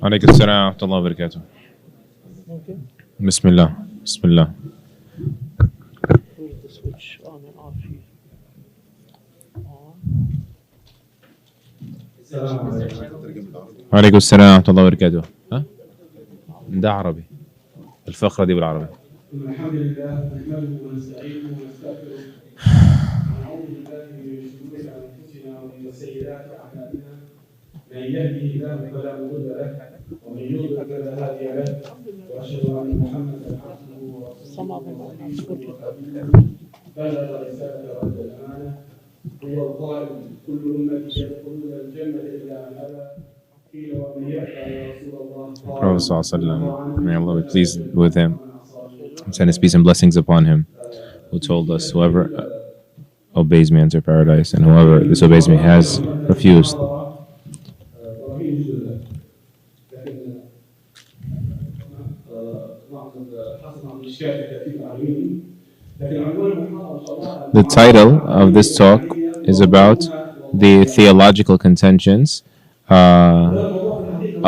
عليكم السلام ورحمة الله وبركاته. بسم الله بسم الله. وعليكم السلام ورحمة الله وبركاته. ها؟ ده عربي. الفقرة دي بالعربي. الحمد لله نحمده ونستعينه ونستغفره ونعوذ بالله من شرور انفسنا ومن سيئات اعمالنا من يهده الله فلا مضل له ومن يضلل فلا هادي له واشهد ان محمدا عبده ورسوله بلغ رساله رد الامانه هو القائل كل امتي يدخلون الجنه الا من ابى قيل ومن يأبى يا رسول الله Prophet ﷺ, may Allah be pleased with him, send his peace and blessings upon him, who told us, whoever obeys me enters paradise, and whoever disobeys me has refused. The title of this talk is about the theological contentions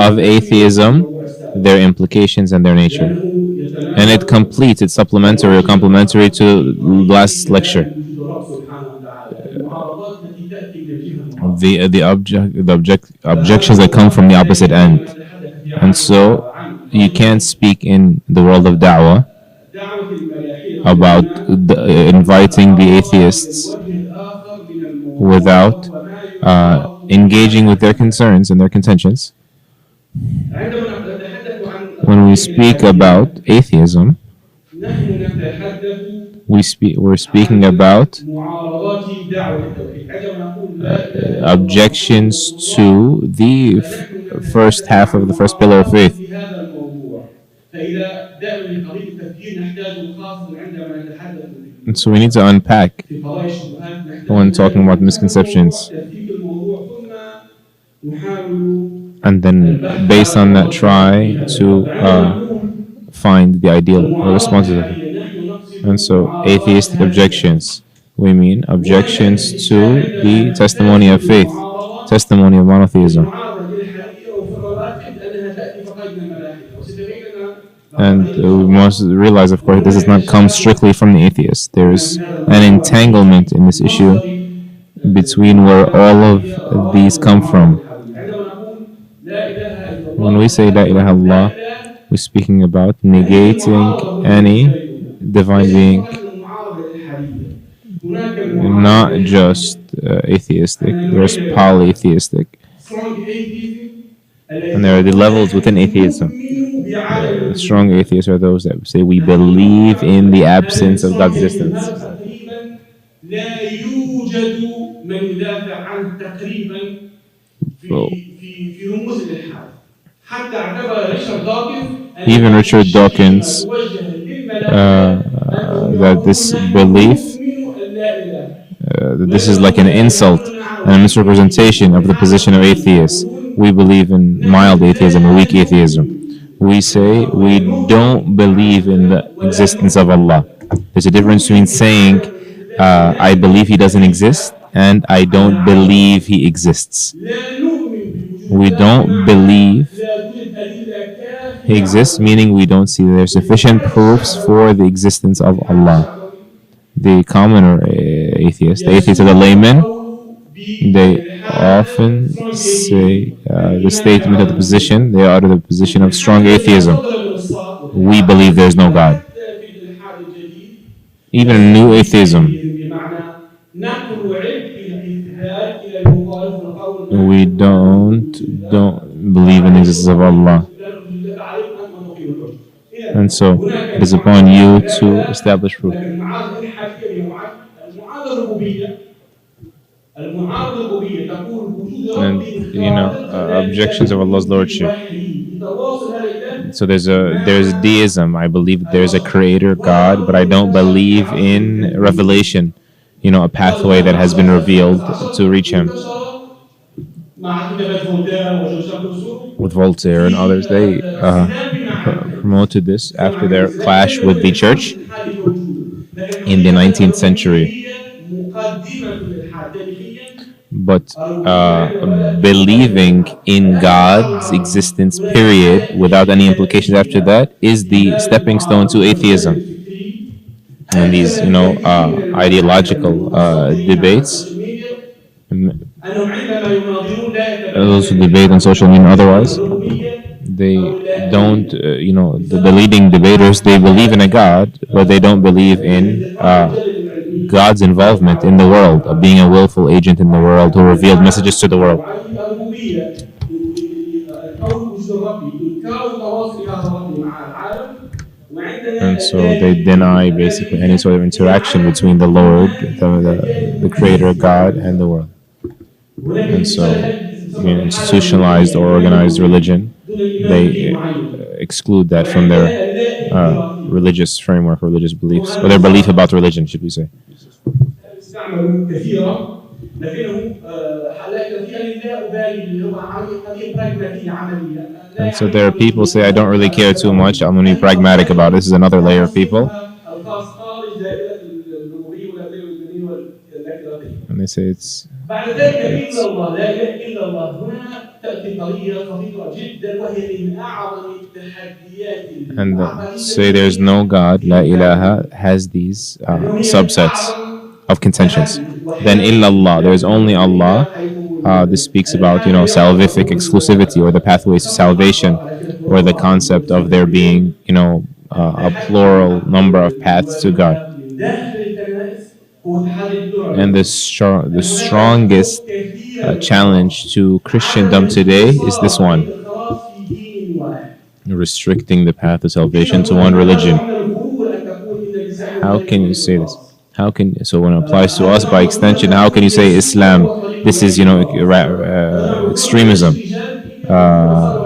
of atheism, their implications and their nature. And it completes, it's supplementary or complementary to last lecture. The objections that come from the opposite end. And so you can't speak in the world of da'wah about inviting the atheists without engaging with their concerns and their contentions. When we speak about atheism, we're speaking about objections to the first half of the first pillar of faith. And so we need to unpack when talking about misconceptions. And then, based on that, try to find the ideal response to that. And so, atheistic objections, we mean objections to the testimony of faith, testimony of monotheism. And we must realize, of course, this does not come strictly from the atheist. There is an entanglement in this issue between where all of these come from. When we say La ilaha illallah, we're speaking about negating any divine being, not just atheistic, there's polytheistic. And there are the levels within atheism. Strong atheists are those that say we believe in the absence of God's existence. So, even Richard Dawkins, that this belief, that this is like an insult and a misrepresentation of the position of atheists. We believe in mild atheism or weak atheism. We say we don't believe in the existence of Allah. There's a difference between saying, I believe He doesn't exist, and I don't believe He exists. We don't believe He exists, meaning we don't see there are sufficient proofs for the existence of Allah. The commoner atheist, the atheist of the layman, they often say the statement of the position, they are the position of strong atheism. We believe there is no God. Even in new atheism, we don't believe in the existence of Allah. And so it is upon you to establish proof. And objections of Allah's Lordship. So there's deism. I believe there's a creator God, but I don't believe in revelation, a pathway that has been revealed to reach Him. With Voltaire and others, they promoted this after their clash with the church in the 19th century. but believing in God's existence, period, without any implications after that, is the stepping stone to atheism. And these, ideological debates, those who debate on social media and otherwise, they don't, the leading debaters, they believe in a God, but they don't believe in God's involvement in the world, of being a willful agent in the world who revealed messages to the world. And so they deny basically any sort of interaction between the Lord, the Creator God, and the world. And so, institutionalized or organized religion, they exclude that from their religious framework, religious beliefs, or their belief about religion, should we say. And so there are people say, I don't really care too much, I'm going to be pragmatic about it. This is another layer of people. And they say it's and say there's no God, La ilaha, has these subsets of contentions. Then illallah, there is only Allah. This speaks about, salvific exclusivity, or the pathways to salvation, or the concept of there being, a plural number of paths to God. And the strongest challenge to Christendom today is this one: restricting the path of salvation to one religion. How can you say this? So when it applies to us by extension, how can you say Islam? This is, extremism,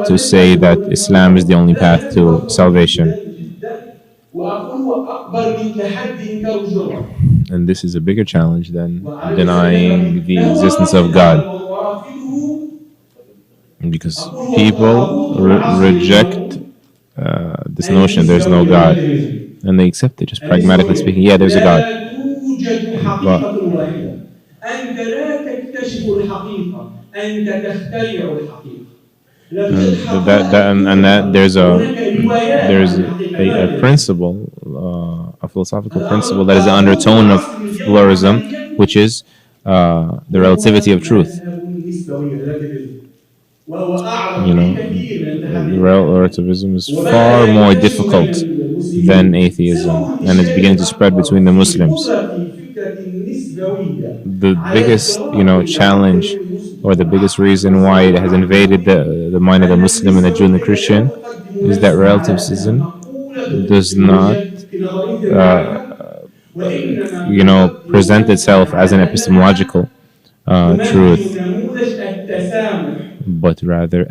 to say that Islam is the only path to salvation. And this is a bigger challenge than denying the existence of God. Because people reject this notion there's no God, and they accept it, just pragmatically speaking. Yeah, there's a God. But there's a principle, a philosophical principle that is the undertone of pluralism, which is the relativity of truth. Relativism is far more difficult than atheism, and it's beginning to spread between the Muslims. The biggest, challenge, or the biggest reason why it has invaded the mind of the Muslim and the Jew and the Christian, is that relativism does not, present itself as an epistemological truth, but rather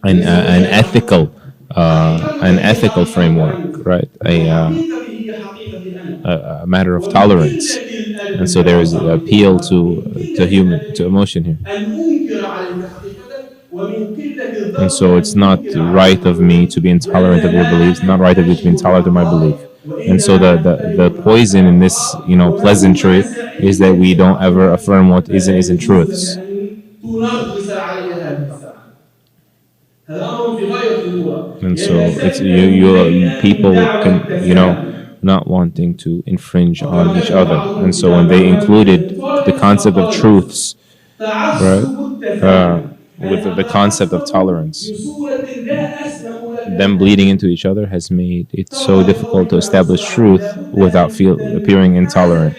an ethical framework, right? A matter of tolerance. And so there is an appeal to emotion here. And so it's not right of me to be intolerant of your beliefs, not right of you to be intolerant of my belief. And so the poison in this, pleasantry, is that we don't ever affirm what isn't truths. And so it's people can, not wanting to infringe on each other. And so when they included the concept of truths, right, with the concept of tolerance, them bleeding into each other has made it so difficult to establish truth without appearing intolerant.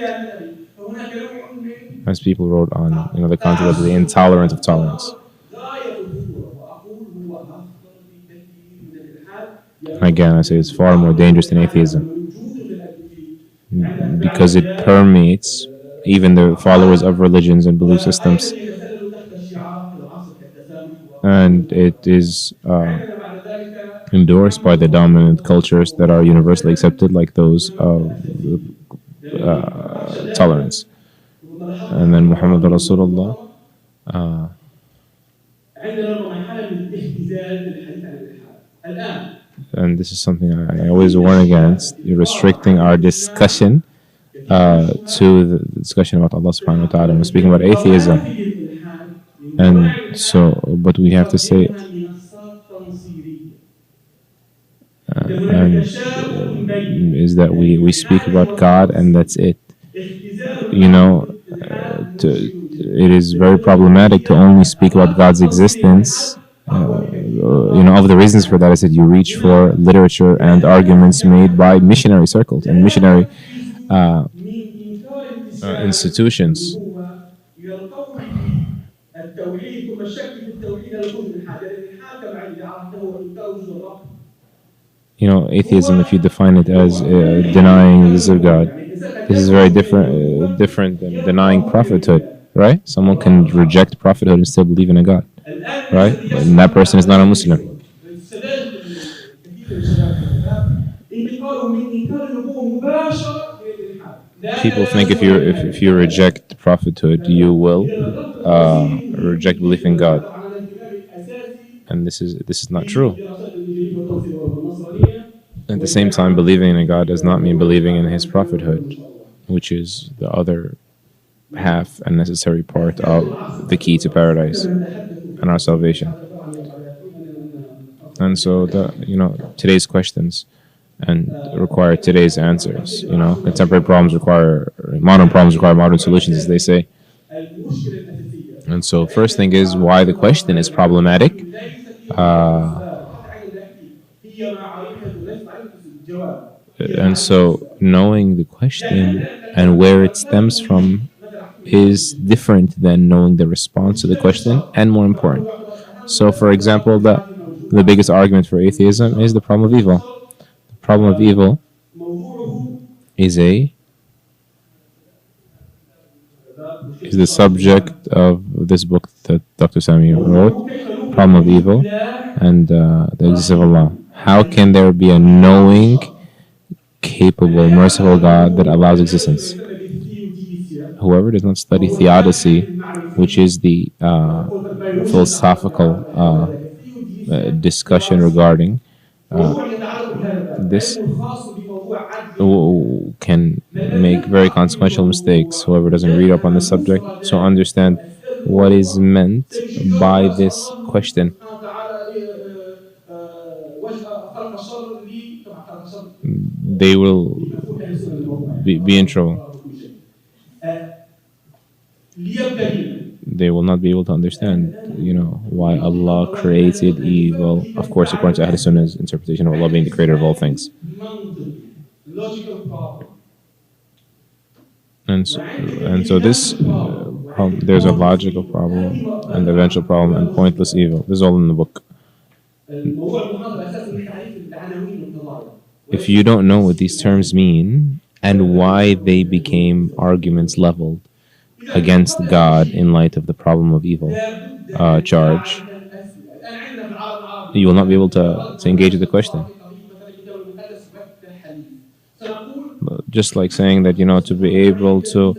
As people wrote on, the concept of the intolerance of tolerance. Again, I say it's far more dangerous than atheism, because it permeates even the followers of religions and belief systems, and it is endorsed by the dominant cultures that are universally accepted, like those of tolerance. And then Muhammad Rasulullah, and this is something I always warn against, restricting our discussion to the discussion about Allah subhanahu wa ta'ala. We're speaking about atheism. And so, but we have to say, and is that we speak about God and that's it. You know, it is very problematic to only speak about God's existence. You know, of the reasons for that is that you reach for literature and arguments made by missionary circles and missionary institutions. You know, atheism, if you define it as denying the existence of God, this is very different than denying prophethood, right? Someone can reject prophethood and still believe in a God, right? And that person is not a Muslim. People think if you reject prophethood, you will reject belief in God, and this is not true. At the same time, believing in a God does not mean believing in His prophethood, which is the other half and necessary part of the key to paradise and our salvation. And so, today's questions and require today's answers. You know, contemporary problems require modern solutions, as they say. And so, first thing is why the question is problematic. And so, knowing the question and where it stems from is different than knowing the response to the question, and more important. So, for example, the biggest argument for atheism is the problem of evil. The problem of evil is the subject of this book that Dr. Sami wrote, Problem of Evil and the Existence of Allah. How can there be a knowing, capable, merciful God that allows existence? Whoever does not study theodicy, which is the philosophical discussion regarding this, can make very consequential mistakes. Whoever doesn't read up on the subject, so understand what is meant by this question. They will be in trouble. They will not be able to understand, why Allah created evil. Of course, according to Ahl Sunnah's interpretation of Allah being the creator of all things. And so this there's a logical problem and eventual problem and pointless evil. This is all in the book. If you don't know what these terms mean and why they became arguments leveled against God in light of the problem of evil charge, you will not be able to engage with the question. Just like saying that, to be able to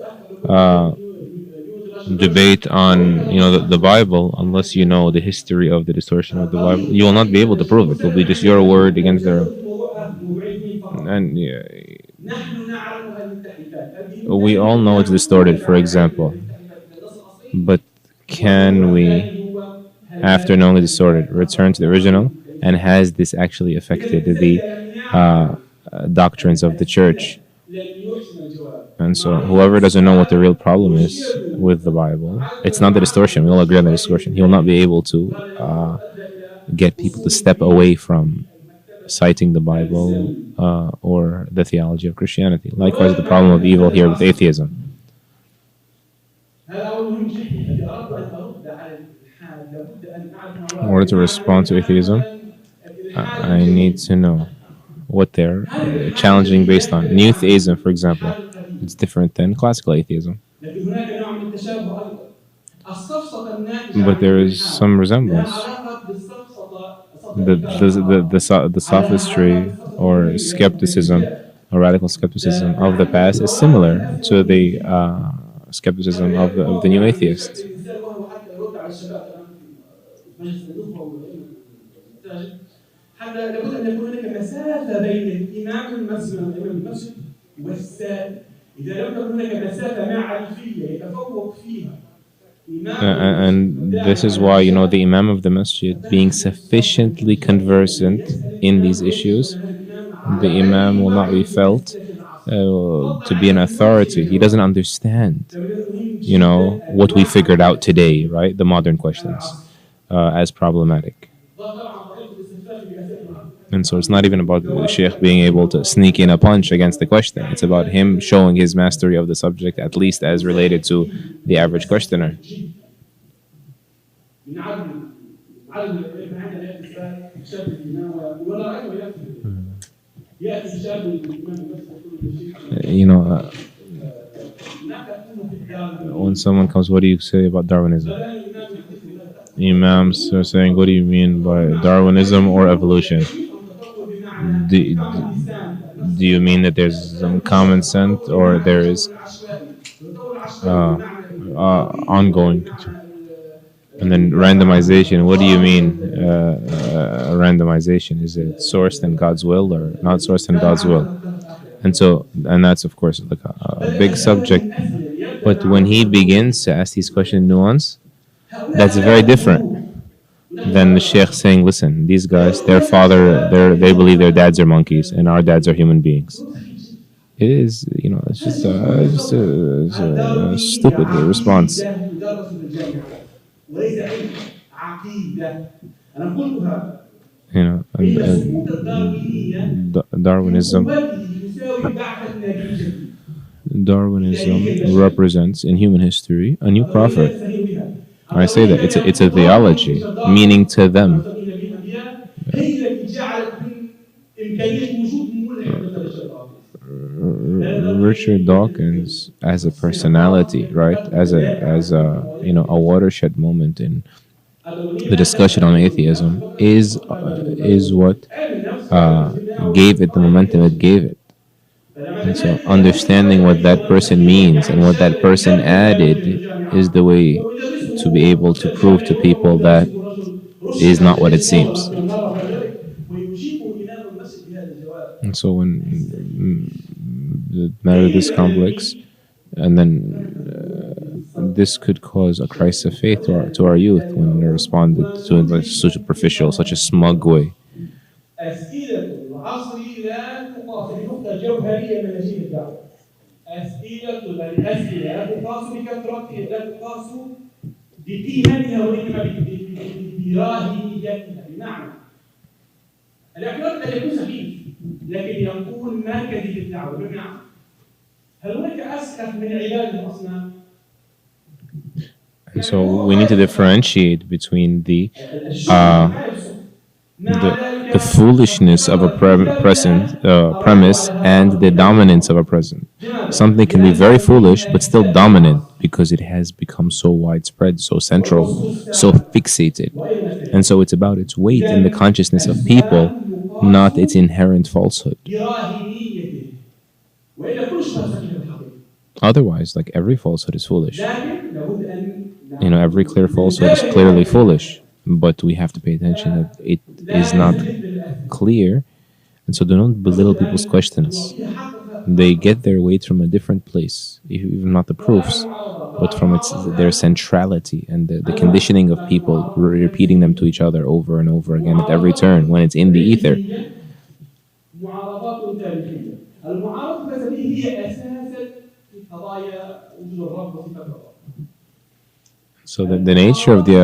debate on, the Bible, unless you know the history of the distortion of the Bible, you will not be able to prove it. It will be just your word against their own. And we all know it's distorted, for example. But can we, after knowing it's distorted, return to the original? And has this actually affected the doctrines of the church? And so whoever doesn't know what the real problem is with the Bible, it's not the distortion. We all agree on the distortion. He will not be able to get people to step away from citing the Bible or the theology of Christianity. Likewise, the problem of evil here with atheism. In order to respond to atheism, I need to know what they're challenging based on. New theism, for example, it's different than classical atheism. But there is some resemblance. The sophistry or skepticism, or radical skepticism of the past is similar to the skepticism of the new atheists. إذا لم تكن هناك مسافة معرفية يتفوق فيها And this is why, the Imam of the Masjid, being sufficiently conversant in these issues, the Imam will not be felt to be an authority. He doesn't understand, what we figured out today, right? The modern questions as problematic. And so it's not even about the Sheikh being able to sneak in a punch against the question. It's about him showing his mastery of the subject, at least as related to the average questioner. When someone comes, what do you say about Darwinism? Imams are saying, what do you mean by Darwinism or evolution? Do you mean that there's some common sense or there is ongoing? And then randomization, what do you mean randomization? Is it sourced in God's will or not sourced in God's will? And that's of course like a big subject. But when he begins to ask these questions in nuance, that's very different than the Sheikh saying, listen, these guys, their father, they believe their dads are monkeys and our dads are human beings. It is, it's just a stupid response. Darwinism represents in human history a new prophet. I say that it's a theology, meaning to them. Richard Dawkins, as a personality, right, as a watershed moment in the discussion on atheism, is what gave it the momentum it gave it. And so understanding what that person means and what that person added is the way to be able to prove to people that is not what it seems. And so when the matter is complex, and then this could cause a crisis of faith to our youth when they responded to it in such a superficial, such a smug way. الاعتراض قد يكون سخيف لكن يكون مركزي في الدعوه بمعنى هل هناك اسخف من عباده الاصنام؟ And so we need to differentiate between the foolishness of a premise and the dominance of a present. Something can be very foolish but still dominant because it has become so widespread, so central, so fixated. And so it's about its weight in the consciousness of people, not its inherent falsehood. Otherwise, like every falsehood is foolish. Every clear falsehood is clearly foolish. But we have to pay attention that it is not clear. And so do not belittle people's questions. They get their weight from a different place, even not the proofs, but from their centrality and the conditioning of people, repeating them to each other over and over again at every turn when it's in the ether. So the nature of the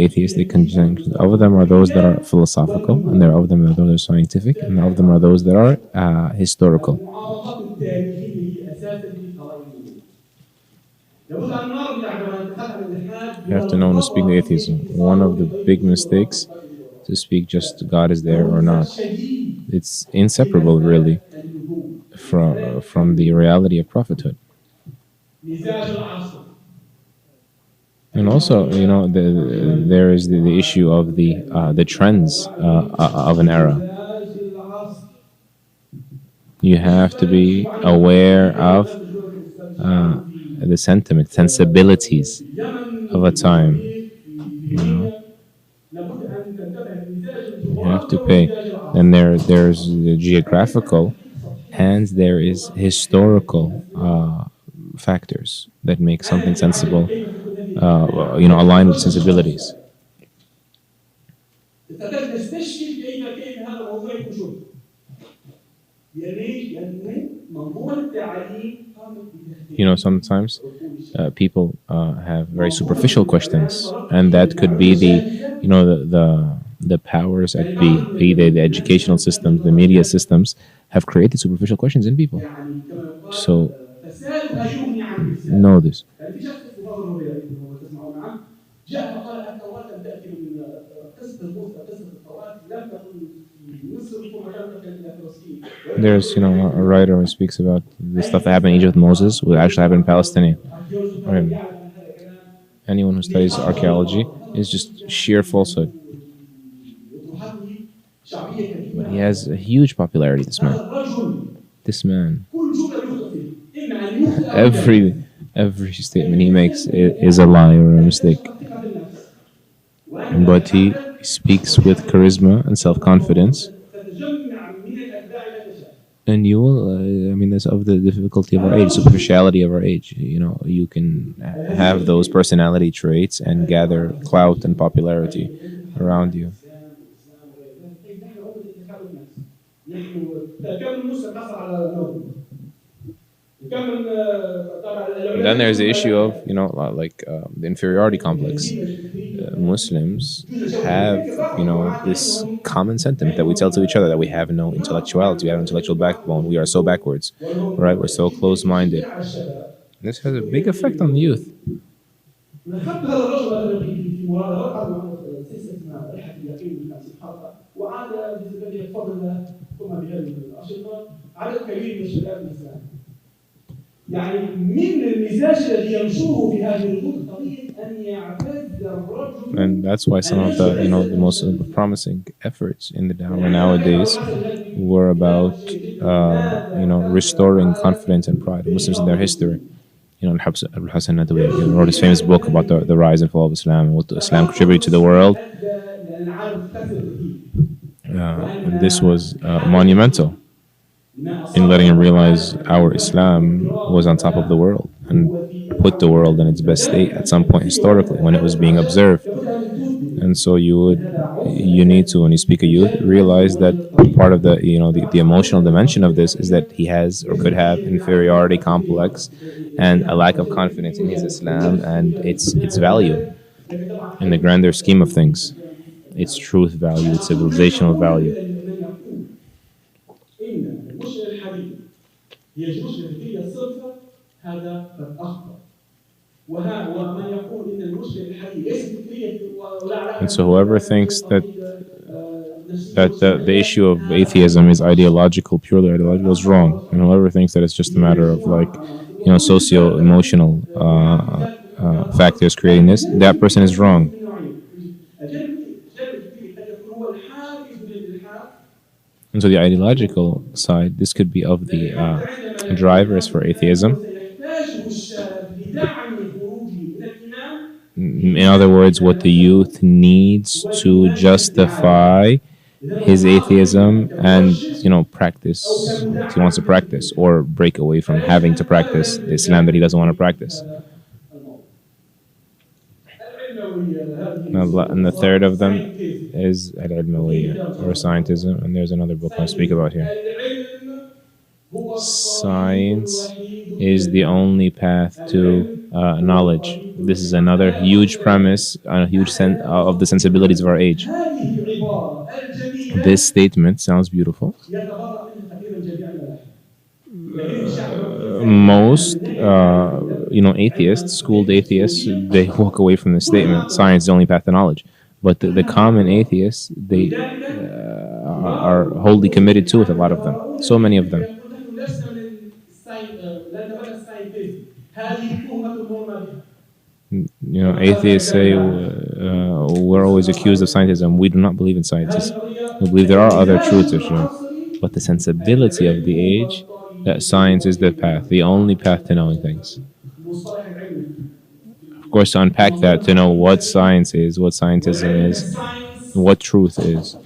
atheistic conjunctions, of them are those that are philosophical, and there of them are those that are scientific, and of them are those that are historical. You have to know when to speak atheism. One of the big mistakes to speak just God is there or not. It's inseparable, really, from the reality of prophethood. And also, there is the issue of the trends of an era. You have to be aware of the sensibilities of a time. You have to pay. And there's the geographical and there is historical factors that make something sensible, align with sensibilities. تكاد نستشكل كيف هذا الموضوع يكون شغل. ليش؟ لأنه منظومة التعليم Sometimes people have very superficial questions, and that could be the powers at be they the educational systems, the media systems have created superficial questions in people. So know this. جاء فقال التوراة لم تأتي من قصة موسى، قصة التوراة لم تكن في مصر ثم كانت إلى فلسطين. There's a writer who speaks about the stuff that happened in Egypt with Moses, what actually happened in Palestine. Anyone who studies archaeology is just sheer falsehood. But he has a huge popularity, this man. This man. Every statement he makes is a lie or a mistake. But he speaks with charisma and self-confidence. And you will, that's of the difficulty of our age, superficiality of our age. You can have those personality traits and gather clout and popularity around you. And then there's the issue of, the inferiority complex. Muslims have, this common sentiment that we tell to each other that we have no intellectuality, we have an intellectual backbone, we are so backwards, right? We're so close-minded. This has a big effect on the youth. And that's why some of the most promising efforts in the Dawah nowadays were about restoring confidence and pride of Muslims in their history. Al-Hasan Nadawi wrote his famous book about the rise and fall of Islam and what Islam contributed to the world. And this was monumental in letting him realize our Islam was on top of the world and put the world in its best state at some point historically when it was being observed. And so you need to, when you speak of youth, realize that part of the emotional dimension of this is that he has or could have inferiority complex and a lack of confidence in his Islam and its value in the grander scheme of things, its truth value, its civilizational value. And so whoever thinks that the issue of atheism is ideological, purely ideological, is wrong. And whoever thinks that it's just a matter of socio-emotional factors creating this, that person is wrong. And so the ideological side, this could be of the drivers for atheism. In other words, what the youth needs to justify his atheism and practice what he wants to practice, or break away from having to practice the Islam that he doesn't want to practice. And the third of them is al-ilmawiyya, or scientism, and there's another book I'll speak about here. Science is the only path to knowledge. This is another huge premise, a huge of the sensibilities of our age. This statement sounds beautiful. Most, atheists, schooled atheists, they walk away from this statement. Science is the only path to knowledge. But the common atheists, they are wholly committed to it, a lot of them. So many of them. Atheists say we're always accused of scientism. We do not believe in scientism. We believe there are other truths, but the sensibility of the age, that science is the path, the only path to knowing things. Of course, to unpack that, to know what science is, what scientism is, what truth is.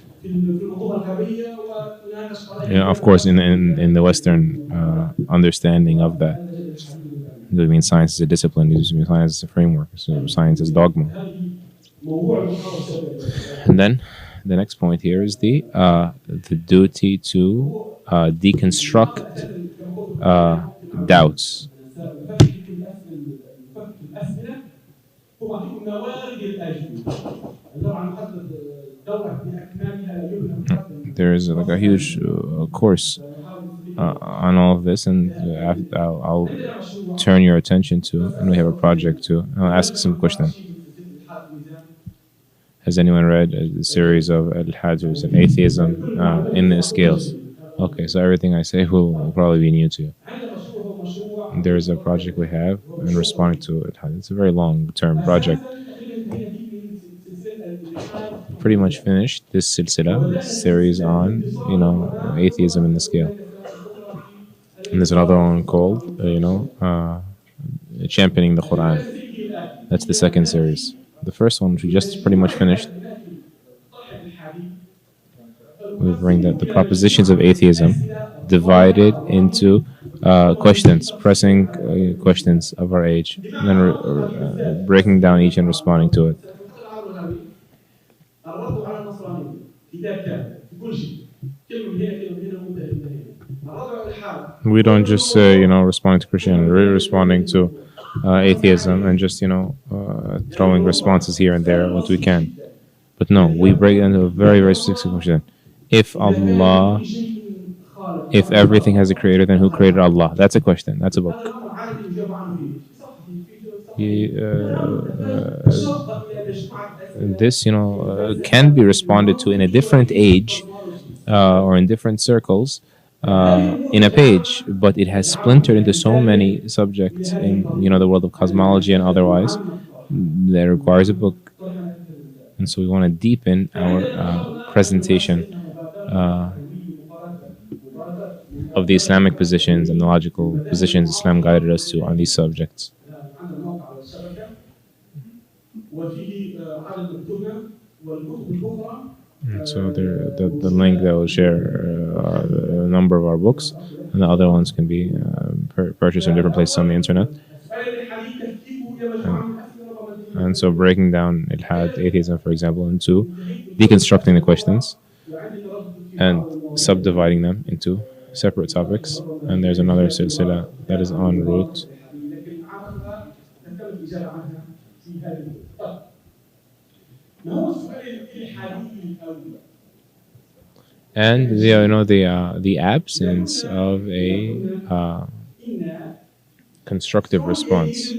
Yeah, of course, in the Western understanding of that, it doesn't mean science is a discipline. It just means science is a framework. So science is dogma. And then the next point here is the duty to deconstruct doubts. ثم أعطيكم موارد الأجوبة. طبعا محدد دورة بأكملها لا يمكن مقدم. There is like a huge course on all of this, and I'll turn your attention to, and we have a project too. I'll ask some questions. Has anyone read a series of al-Hajjus and atheism in the scales? Okay, so everything I say will probably be new to you. There is a project we have in responding to it. It's a very long-term project. Pretty much finished this silsila, this series on, atheism in the scale. And there's another one called, championing the Quran. That's the second series. The first one, which we just pretty much finished, we bring the propositions of atheism divided into questions, pressing questions of our age, and then breaking down each and responding to it. We don't just say, responding to Christianity, we're responding to atheism and just, throwing responses here and there, what we can. But no, we break it into a very, very specific question. If everything has a creator, then who created Allah? That's a question. That's a book. This, can be responded to in a different age or in different circles in a page, but it has splintered into so many subjects in, the world of cosmology and otherwise that requires a book. And so we want to deepen our presentation of the Islamic positions and the logical positions Islam guided us to on these subjects. And so the link that will share a number of our books, and the other ones can be purchased in different places on the internet. And so breaking down Ilhad, atheism, for example, into deconstructing the questions and subdividing them into separate topics. And there's another silsila that is en route. And the absence of a constructive response.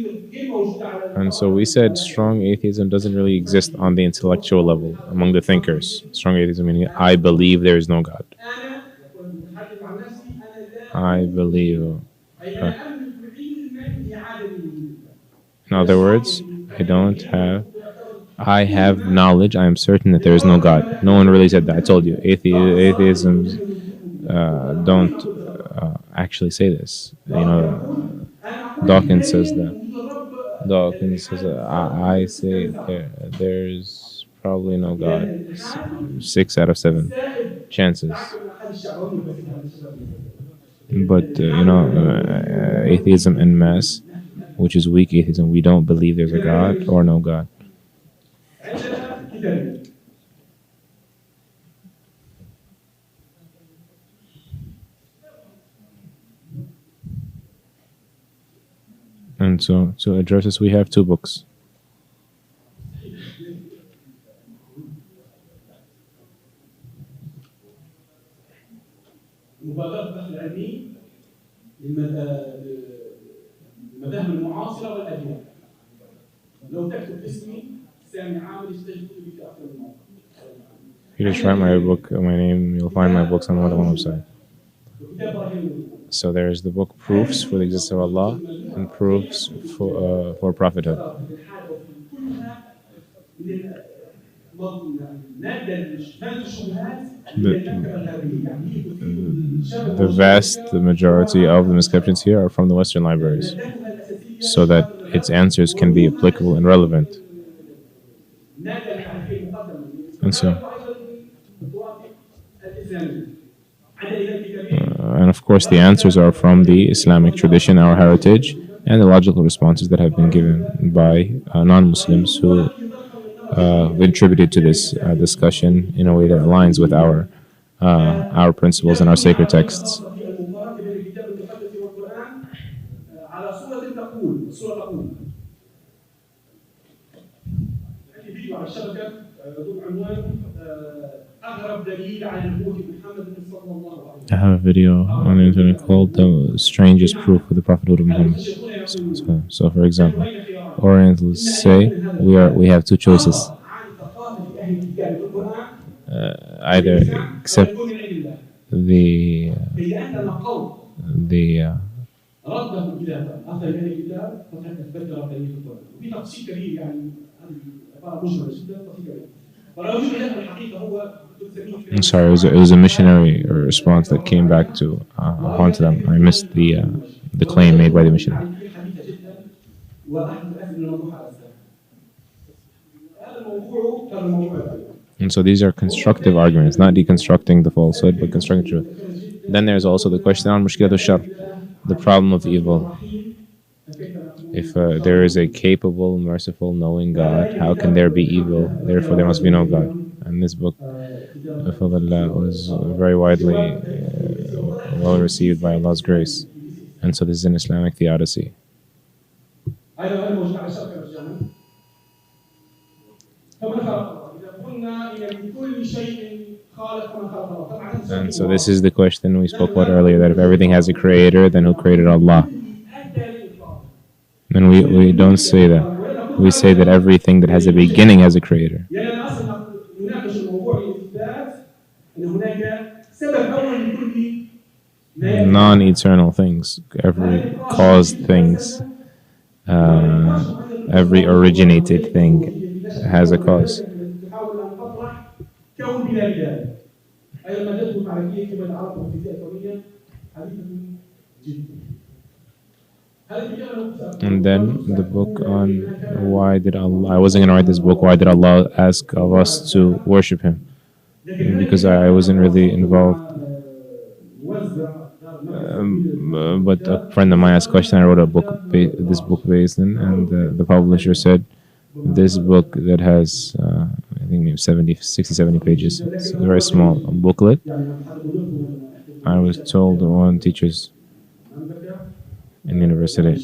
And so we said strong atheism doesn't really exist on the intellectual level among the thinkers. Strong atheism meaning I believe there is no God. I believe. In other words, I have knowledge, I am certain that there is no God. No one really said that. I told you, atheisms don't actually say this. Dawkins says that. Dawkins says, I say there's probably no God. 6 out of 7 chances. But, atheism en masse, which is weak atheism, we don't believe there's a God or no God. And so to address this, we have 2 books. المذاهب المعاصرة والأديان. لو تكتب اسمي سامي عامري تجد كتبي في أكثر من موقع. If you just write my name, you'll find my books on more than one website. So there's the book Proofs for the Existence of Allah and Proofs for Prophethood. The majority of the misconceptions here are from the Western libraries, so that its answers can be applicable and relevant. And so, And of course, the answers are from the Islamic tradition, our heritage, and the logical responses that have been given by non-Muslims who contributed to this discussion in a way that aligns with our principles and our sacred texts. على صورة تقول الصورة تقول عندي فيديو على الشبكة ضمن عنوان أغرب دليل على نبوة محمد صلى الله عليه وسلم. I have a video on the internet called The Strangest Proof of the Prophethood of Muhammad. So for example, Orientalists say we have two choices. Either accept the رده الكتاب اخذ اليه الكتاب فتح تذكر قليل القران وفي تفصيل كبير يعني هذه عباره مجمله جدا تفصيل كبير ولو وجد له الحقيقه هو I'm sorry, it was a missionary response that came back to haunt them. I missed the claim made by the missionary. And so these are constructive arguments, not deconstructing the falsehood, but constructing truth. Then there's also the question on mushkilat al-shar, the problem of evil. If there is a capable, merciful, knowing God, how can there be evil? Therefore, there must be no God. And this book, Fadlillah, was very widely well received by Allah's grace. And so this is an Islamic theodicy. And so this is the question we spoke about earlier, that if everything has a creator, then who created Allah? And we don't say that. We say that everything that has a beginning has a creator. Non-eternal things, every caused things, every originated thing has a cause. And then the book on why did Allah, I wasn't going to write this book, why did Allah ask of us to worship Him? Because I wasn't really involved. But a friend of mine asked a question, I wrote a book, this book based in, and the publisher said, this book that has, I think maybe 60-70 pages, it's a very small booklet. I was told one teacher's in university,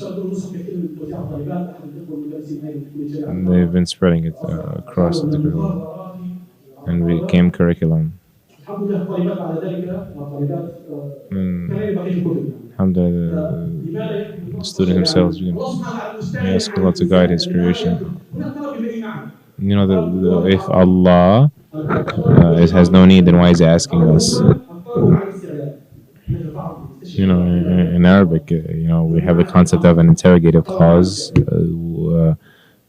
and they've been spreading it across the curriculum, and became curriculum. Alhamdulillah, the student himself, he asked Allah to guide his creation. You know, if Allah has no need, then why is He asking us? You know, in Arabic, you know, we have a concept of an interrogative clause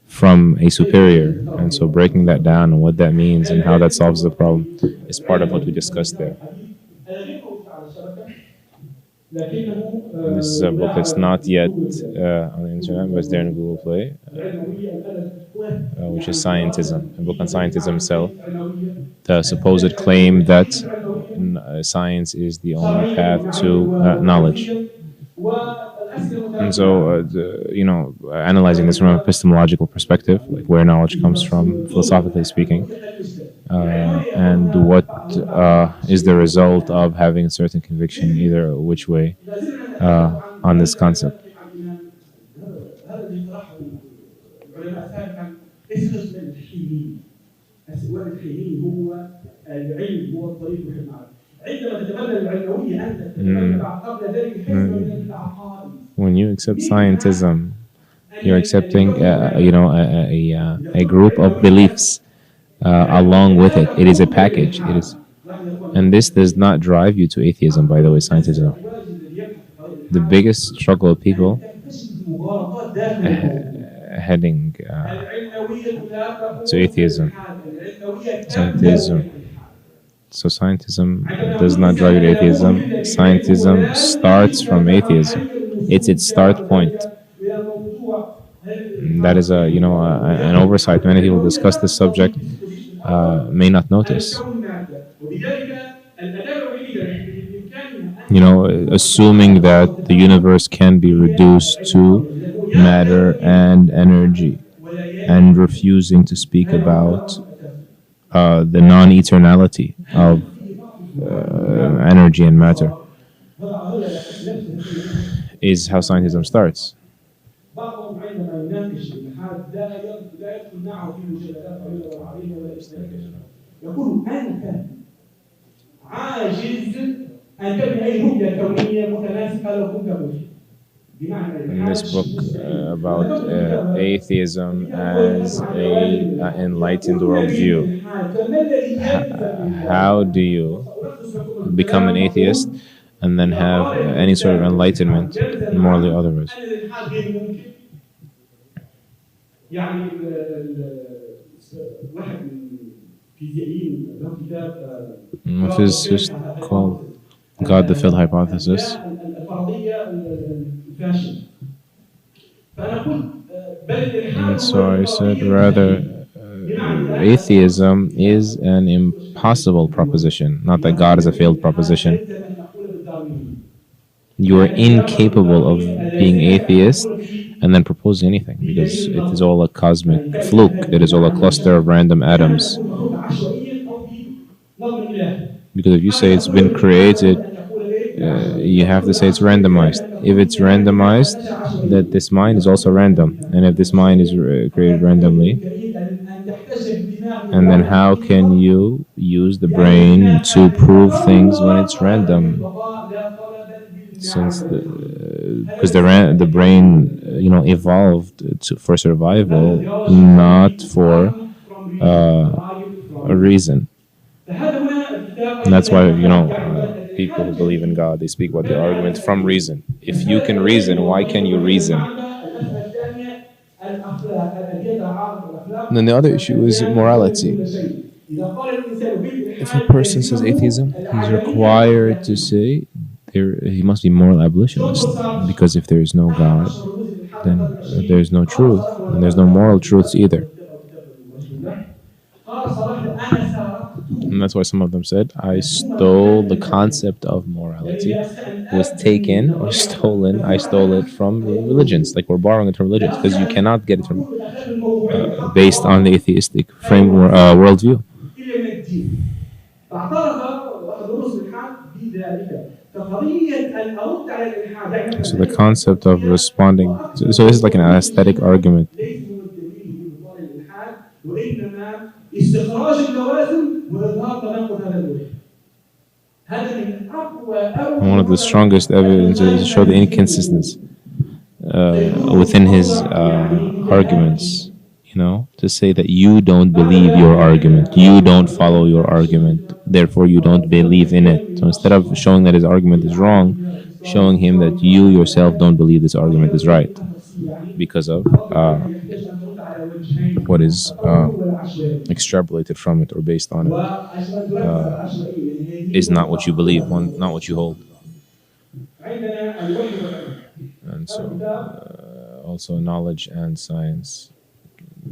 from a superior, and so breaking that down and what that means and how that solves the problem is part of what we discussed there. This is a book that's not yet on the internet, but it's there in Google Play, which is Scientism, a book on scientism itself, the supposed claim that science is the only path to knowledge. And so, you know, analyzing this from an epistemological perspective, like where knowledge comes from, philosophically speaking, and what is the result of having a certain conviction, either which way, on this concept. When you accept scientism, you're accepting, you know, a group of beliefs along with it. It is a package. It is, and this does not drive you to atheism. By the way, scientism. The biggest struggle of people heading to atheism. Scientism. So scientism does not drive you to atheism. Scientism starts from atheism. It's its start point. That is a, you know, an oversight. Many people discuss this subject may not notice. You know, assuming that the universe can be reduced to matter and energy, and refusing to speak about the non eternality of energy and matter is how scientism starts. بعضهم عندما يناقش الالحاد لا يدخل معه في مجادلات طويله ولا عريضه ولا يتناقش، يقول انا كان عاجز ان تبني اي رؤيه كونيه متناسقه لو كنت ملحد. In this book about atheism as a enlightened worldview, how do you become an atheist and then have any sort of enlightenment morally otherwise? يعني واحد من الفيزيائيين له كتاب A physicist called God the Field Hypothesis. الفرضيه الفاشله. فانا قلت And so I said, rather, atheism is an impossible proposition, not that God is a failed proposition. You are incapable of being atheist and then proposing anything because it is all a cosmic fluke. It is all a cluster of random atoms. Because if you say it's been created, you have to say it's randomized. If it's randomized, that this mind is also random. And if this mind is created randomly, and then how can you use the brain to prove things when it's random? Since because the brain evolved for survival, not for a reason. And that's why people who believe in God, they speak about the argument from reason. If you can reason, why can you reason? And then the other issue is morality. If a person says atheism, he's required to say he must be moral abolitionist, because if there is no God, then there is no truth, and there's no moral truths either. And that's why some of them said, I stole the concept of morality, was taken or stolen, I stole it from religions, like we're borrowing it from religions, because you cannot get it from based on the atheistic framework worldview. So the concept of responding, so this is like an aesthetic argument. One of the strongest evidences to show the inconsistency within his arguments, to say that you don't believe your argument, you don't follow your argument, therefore you don't believe in it. So instead of showing that his argument is wrong, showing him that you yourself don't believe this argument is right because of what is extrapolated from it or based on it is not what you believe, not what you hold. And so also knowledge and science,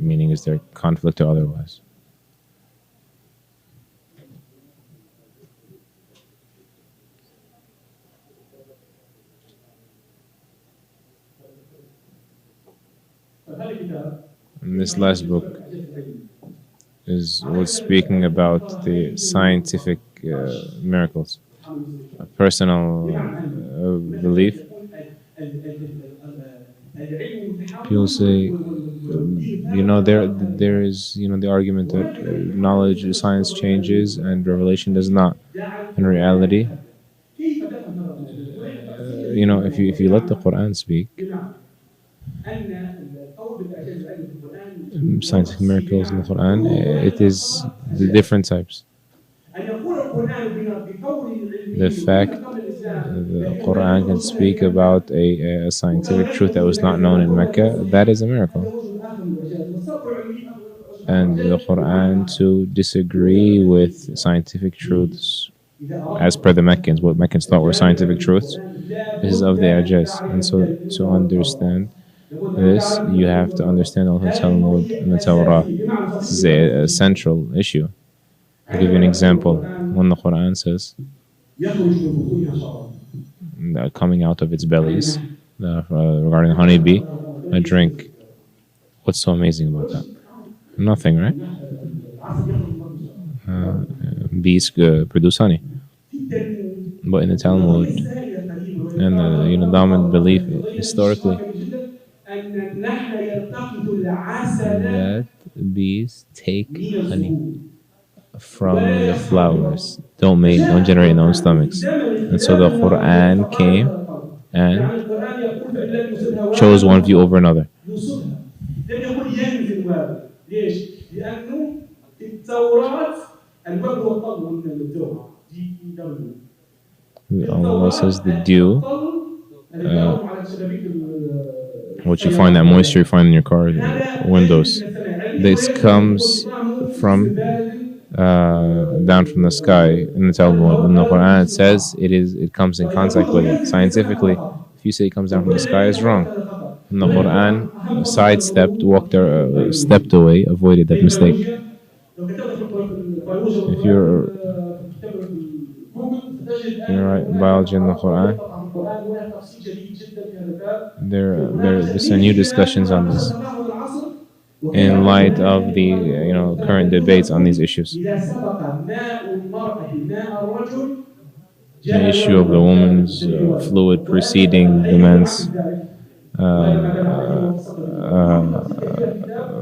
meaning is there conflict or otherwise? And this last book was speaking about the scientific miracles, a personal belief. People say, there is, the argument that knowledge, science changes and revelation does not. In reality, if you let the Quran speak, scientific miracles in the Quran, it is the different types. The fact the Quran can speak about a scientific truth that was not known in Mecca, that is a miracle. And the Quran to disagree with scientific truths as per the Meccans, what Meccans thought were scientific truths, this is of the AMJA. And so to understand this, you have to understand also Talmud and the Torah. This is a central issue. I'll give you an example. When the Quran says, coming out of its bellies, regarding the honeybee, a drink. What's so amazing about that? Nothing, right? Bees produce honey. But in the Talmud, and the dominant belief historically, that bees take honey from the flowers, don't generate in their own stomachs. And so the Quran came and chose one view over another. Allah says the dew, what you find, that moisture you find in your car windows, this comes from down from the sky in the Talmud. In the Quran it says it comes in contact with it. Scientifically, if you say it comes down from the sky, it's wrong. In the Quran, stepped away, avoided that mistake. If you're right, biology in the Quran, there's new discussions on this in light of the current debates on these issues. The issue of the woman's fluid preceding the man's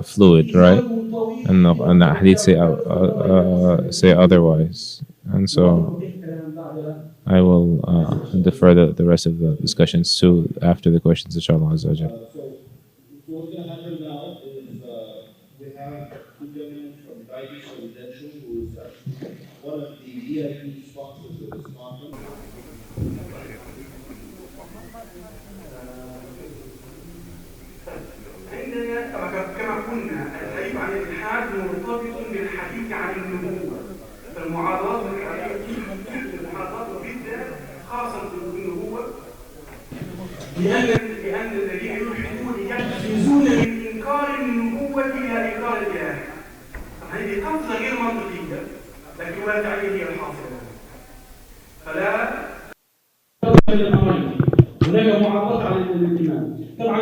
fluid, right? And the hadith say otherwise, and so I will defer the rest of the discussions to after the questions, inshallah azza wa jal. So what's going to happen now is we have two gentlemen from Residential, who is actually one of the VIP sponsors of this conference. كما قلنا الحديث عن الإلحاد مرتبط بالحديث عن النبوة. فالمعارضات بالذات خاصة بالنبوة لأن الذين يلحدون يقفزون من إنكار النبوة إلى إنكار الإله. هذه قفزة غير منطقية لكن واقعية هي الحاصلة. فلا هناك معارضات على الإمام. طبعا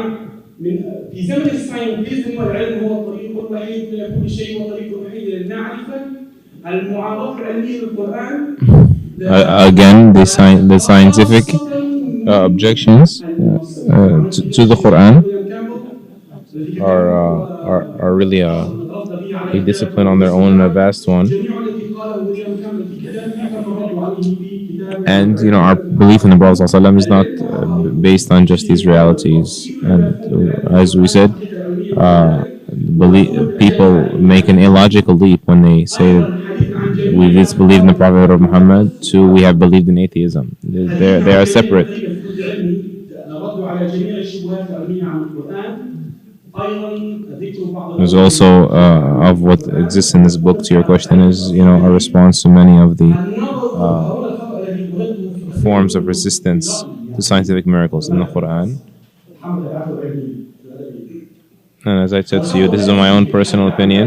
في زمن الساينتيزم والعلم هو الطريق الوحيد إلى كل شيء والطريق الوحيد للمعرفة. المعارضات العلمية للقرآن. Again, the scientific objections to the Quran are really a discipline on their own, a vast one. And our belief in the Prophet ﷺ is not based on just these realities. And as we said, people make an illogical leap when they say we disbelieve in the Prophet of Muhammad to we have believed in atheism. They are separate. There's also of what exists in this book to your question is a response to many of the forms of resistance to scientific miracles in the Quran. And as I said to you, this is my own personal opinion,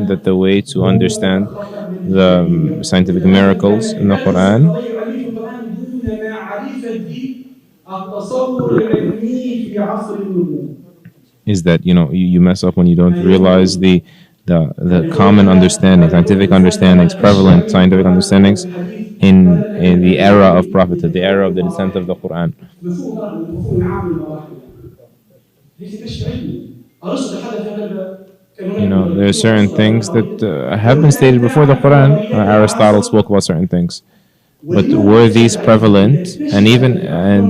that the way to understand the scientific miracles in the Quran is that you mess up when you don't realize the common understanding, scientific understandings, prevalent scientific understandings in the era of prophethood, the era of the descent of the Quran. There are certain things that have been stated before the Quran. Aristotle spoke about certain things. But were these prevalent? And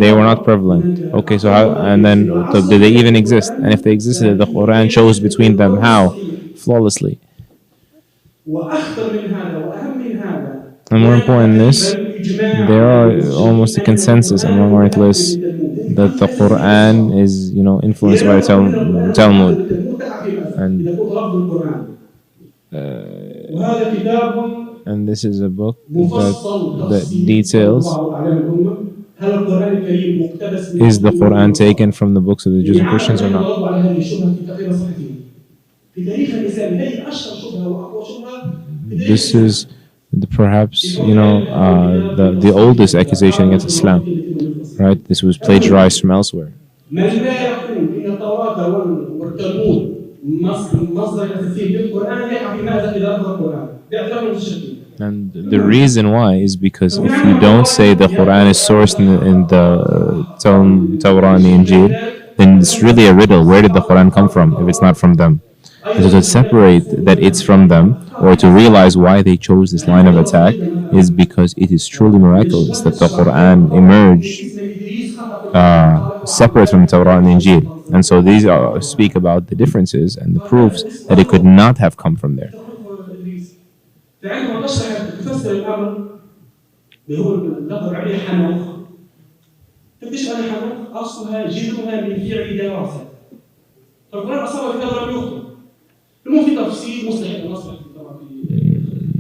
they were not prevalent. Okay, so how, and then did they even exist? And if they existed, the Quran chose between them how? Flawlessly. And more important than this, there are almost a consensus among orientalists that the Quran is, influenced by the Talmud. And this is a book that details, is the Quran taken from the books of the Jews and Christians or not? This is perhaps the oldest accusation against Islam. right? This was plagiarized from elsewhere. من لا يقول إن التوراة والتلمود مصدر أساسي للقرآن يقع في مأزق إذا رفض القرآن باعتبار المشركين. And the reason why is because if you don't say the Quran is sourced in the Torah and the Injil, then it's really a riddle. Where did the Quran come from if it's not from them? And so to separate that it's from them, or to realize why they chose this line of attack, is because it is truly miraculous that the Quran emerged separate from Torah and Injil. And so these speak about the differences and the proofs that it could not have come from there. فعندما تفسر الامر اللي هو اللفظ العبري حنوخ تكتشف ان حنوخ اصلها جذرها من فعل دراسه فالقران اصابه في هذا لم يخطئ المهم في تفصيل مستحيل نصبح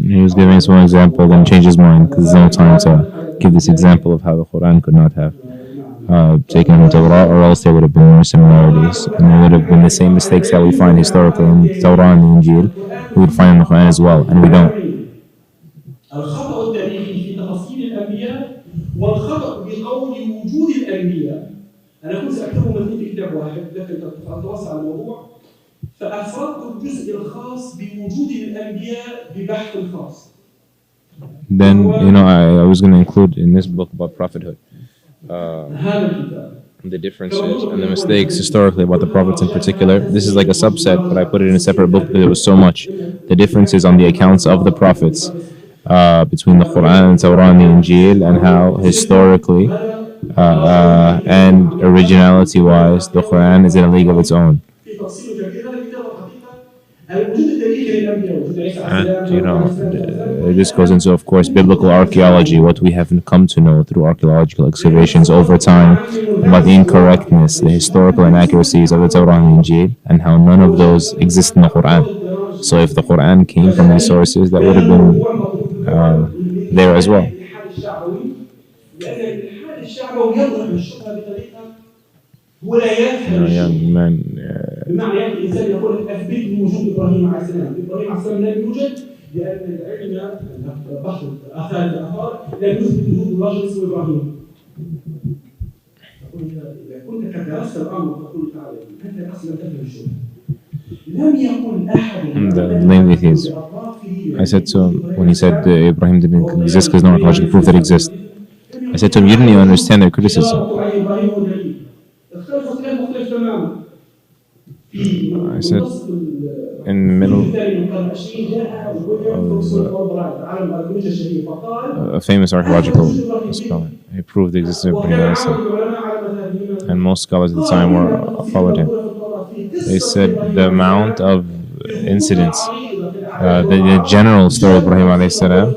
He was giving us one example, then changed his mind because there's no time to give this example of how the Quran could not have taken from Torah, or else there would have been more similarities, and there would have been the same mistakes that we find historically in Torah and the Injil, we would find in the Quran as well, and we don't. الخطأ التاريخي في تفاصيل الأنبياء والخطأ بقول وجود الأنبياء. أنا كنت سأكتبه مثلين في كتاب واحد لكن أتوسع الموضوع فأفردت الجزء الخاص بوجود الأنبياء ببحث خاص. Then, I was going to include in this book about prophethood the differences and the mistakes historically about the prophets in particular. This is like a subset, but I put it in a separate book because it was so much. The differences on the accounts of the prophets between the Quran and Torah and the Injil, and how historically and originality-wise the Quran is in a league of its own. And this goes into, of course, biblical archaeology, what we have come to know through archaeological excavations over time about the incorrectness, the historical inaccuracies of the Torah and the Injil, and how none of those exist in the Quran. So if the Quran came from these sources, that would have been there as well. Young man. بمعنى يأتي الإنسان يقول أثبت لي وجود إبراهيم عليه السلام. إبراهيم عليه السلام لم يوجد لأن العلم بحث آثار الآثار لم يثبت وجود الله اسمه إبراهيم. إذا كنت قد درست الأمر تقول تعالى أنت أصلا تفهم الشيء. لم يكن أحد. I said to him when he said Ibrahim didn't exist because no archaeological proof that exists. I said to him, you didn't even understand their criticism. I said, in the middle of a famous archaeological scholar, he proved the existence of Ibrahim, and most scholars at the time followed him. They said the amount of incidents, the general story of Ibrahim alayhi salam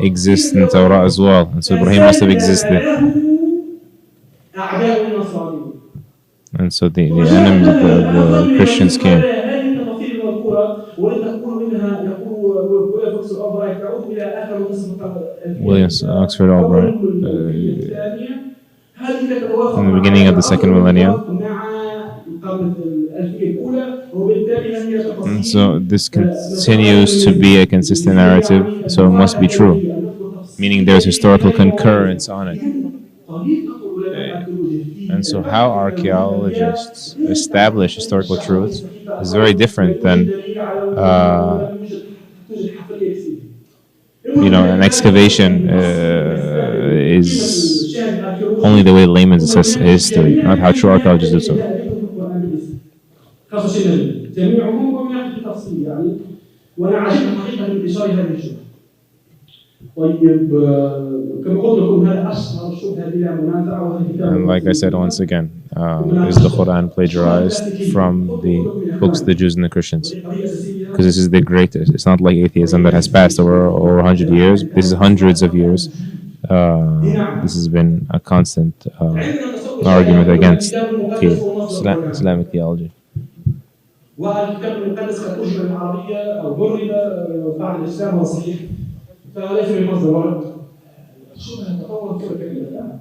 exists in Torah as well, and so Ibrahim must have existed. And so the enemies of the Christians came. Williams, Oxford Albright, in the beginning of the second millennium. And so this continues to be a consistent narrative, so it must be true, meaning there's historical concurrence on it. And so how archaeologists establish historical truths is very different than an excavation is only the way laymen assess history, not how true archaeologists do so. And like I said once again, is the Quran plagiarized from the books of the Jews and the Christians? Because this is the greatest. It's not like atheism that has passed over 100 years. This is hundreds of years. This has been a constant argument against Islamic theology. والكتاب المقدس قد أجمل العربية أو جرد بعد الإسلام هو صحيح فليس بمصدر ورد شبه تطور في الكلمة الآن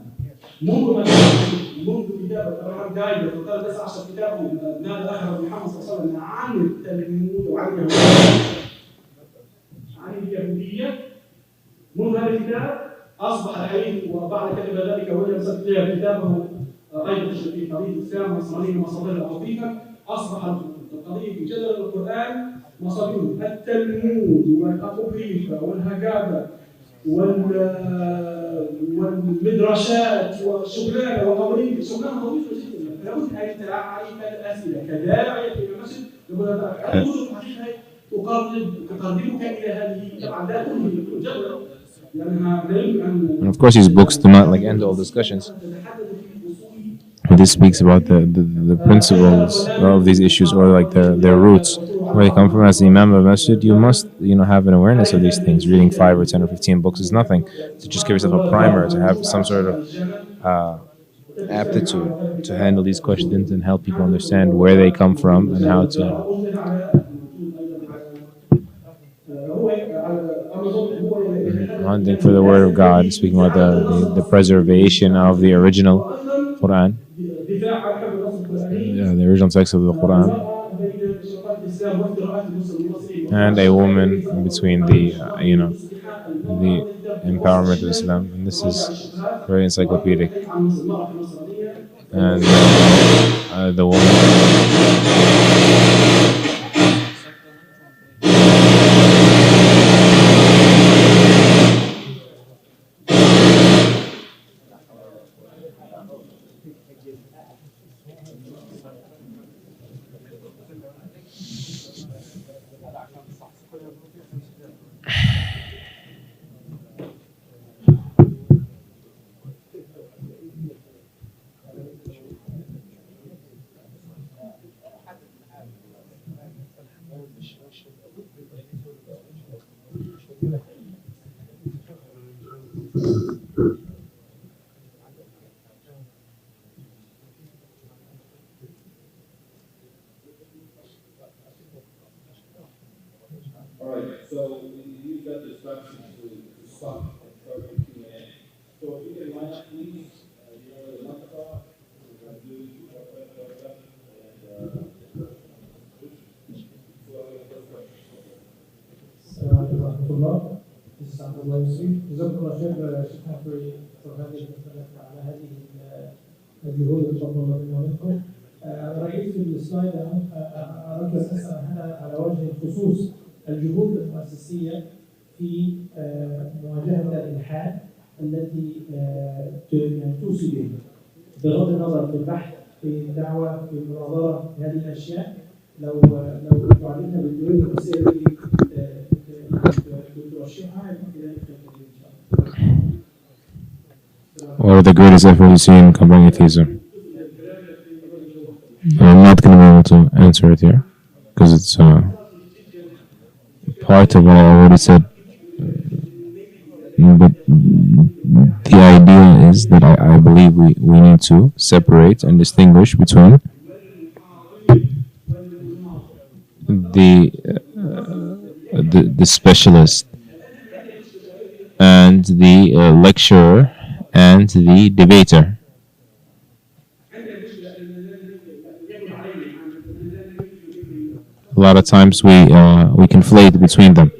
منذ كتابة أبراهام جايد وقال 19 كتاب ماذا أخبر محمد صلى الله عليه وسلم عن التلمود وعن اليهودية منذ هذا الكتاب أصبح الحديث وبعد كتب ذلك ويليام سكتير كتابه أيضا في قضية الإسلام والنصرانية ومصادر العقيدة. أصبح القضية في جدل القرآن مصادر التلمود والأبوكريفة والهجابة والمدرسات والشغلانة وأمريكا شغلانة طويلة جدا. لابد أن تعرف الأسئلة كداعية إلى المسجد يقول هذا الوجود الحقيقي تقربك إلى هذه طبعا لا تنهي الجدل. And of course, these books do not like end all discussions. But this speaks about the principles of these issues, or like their roots, where they come from. As the Imam of Masjid, you must have an awareness of these things. Reading 5 or 10 or 15 books is nothing. To just give yourself a primer, to have some sort of aptitude to handle these questions and help people understand where they come from and how to hunting for the word of God, speaking about the preservation of the original Quran, the original text of the Quran, and a woman between the empowerment of Islam. And this is very encyclopedic. And the woman. Alright, so we use that distraction to stop and start with Q&A. So if you can line up, please, the microphone, السلام عليكم ورحمة الله. جزاكم الله يسلمك. جزاكم الله خير شيخنا في هذه المسألة على هذه الجهود المطلوبة منا ومنكم. رأيت في السلايد أركز أسأل هنا على وجه الخصوص الجهود المؤسسية في مواجهة الإلحاد التي توصي به بغض النظر في البحث في الدعوة في المناظرة في هذه الأشياء. لو تعلمنا بالجهود المؤسسية التي ترشحها يكون في ذلك خير إن شاء الله. What are the greatest efforts you see in combating atheism? I'm not going to be able to answer it here because it's part of what I already said. But the idea is that I believe we need to separate and distinguish between the specialist and the lecturer and the debater. A lot of times we conflate between them.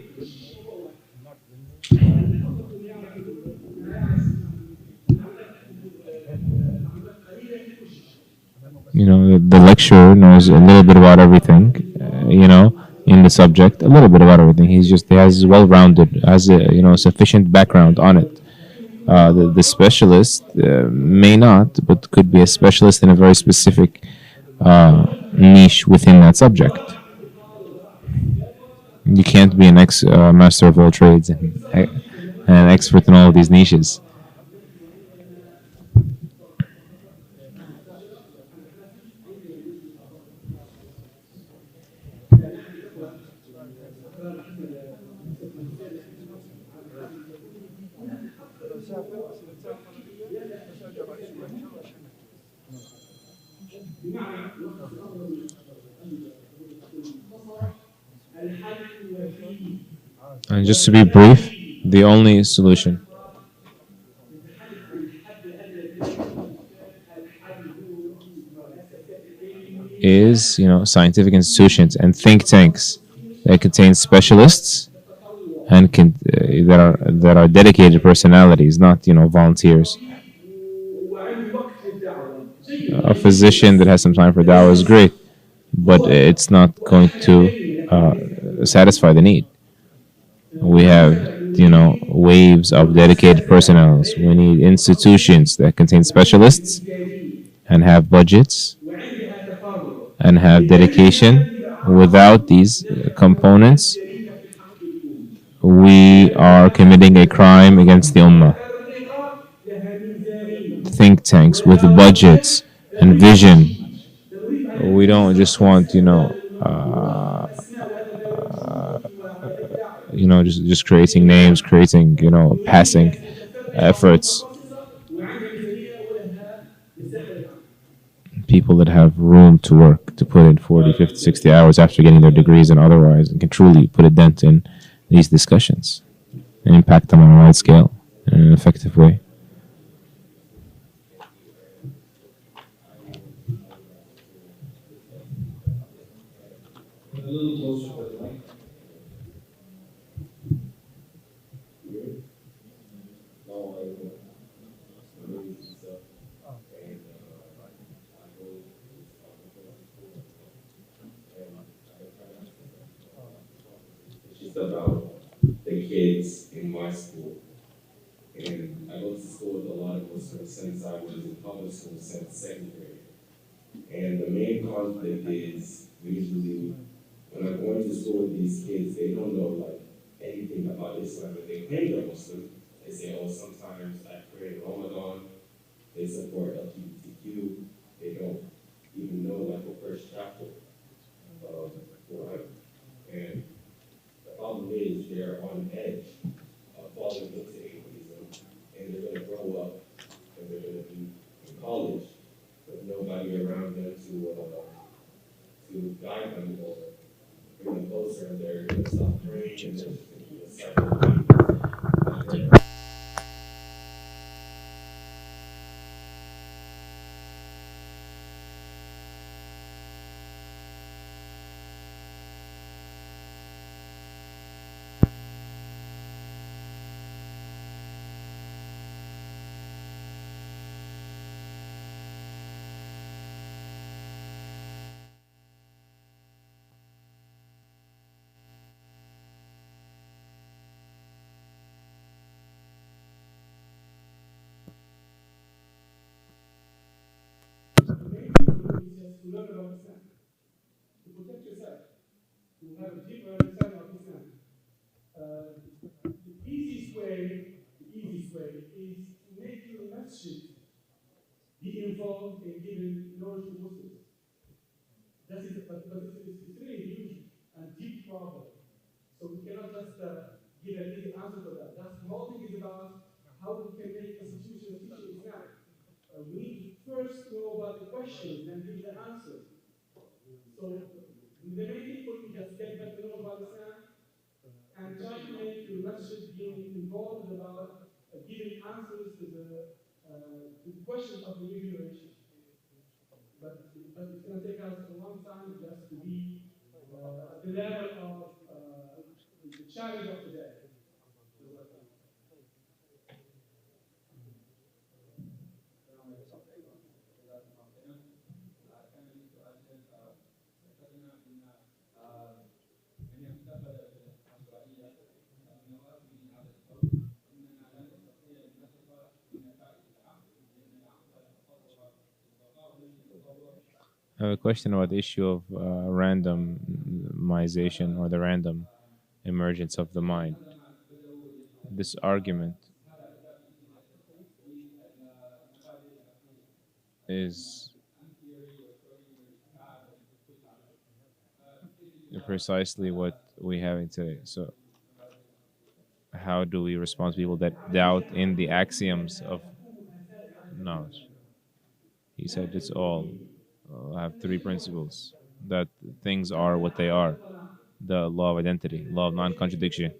The lecturer knows a little bit about everything, in the subject, a little bit about everything. He has well-rounded, has a sufficient background on it. The specialist may not, but could be a specialist in a very specific niche within that subject. You can't be an master of all trades and an expert in all of these niches. And just to be brief, the only solution is, scientific institutions and think tanks that contain specialists and that are dedicated personalities, not volunteers. وعندي وقت للدعوة جيد A physician that has some time for dawah is great, but it's not going to satisfy the need. We have waves of dedicated personnel. We need institutions that contain specialists and have budgets وعندها تفرغ and have dedication. Without these components, جريمة في حق الأمة. we are committing a crime against the ummah. الرقاب لها ميزانية Think tanks with budgets and vision. We don't just want just creating names, creating passing efforts. People that have room to work, to put in 40, 50, 60 hours after getting their degrees and otherwise, and can truly put a dent in these discussions and impact them on a wide scale in an effective way. A little closer to the mic. It's just about the kids in my school. And I go to school with a lot of Muslims since I was in public school since second grade. And the main conflict is usually when I'm going to school with these kids, they don't know like anything about Islam, but they claim they're Muslim. They say, oh, sometimes I pray in Ramadan. They support LGBTQ. They don't even know like the first chapter of Quran. And the problem is they're on edge of falling into atheism, and they're going to grow up and they're going to be in college with nobody around them to guide them or bring them closer, and they're going to stop praying and they're just going to be a cycle. To learn about Islam, to protect yourself, to have a deeper understanding of Islam. The easiest way is to make your masjid be involved in giving knowledge to Muslims. That is, but it's really a huge and deep problem. So we cannot just give an easy answer to that. That's the whole thing is about how we can make institutions teach Islam. We need to first know about the questions and give the answers. So the many people who just get better know about Islam and try to make the masjid being involved about giving answers to the questions of the new generation. But it's going to take us a long time just to be at the level of the challenge of today. I have a question about the issue of randomization or the random emergence of the mind. This argument is precisely what we have today. So, how do we respond to people that doubt in the axioms of knowledge? He said it's all have three principles that things are what they are: the law of identity, law of non-contradiction,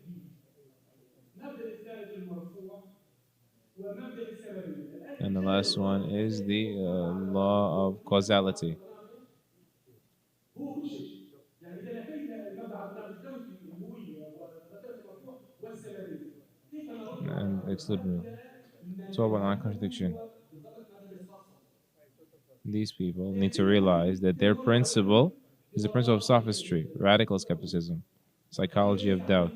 and the last one is the law of causality. exclude me. It's all about non-contradiction. These people need to realize that their principle is the principle of sophistry, radical skepticism, psychology of doubt.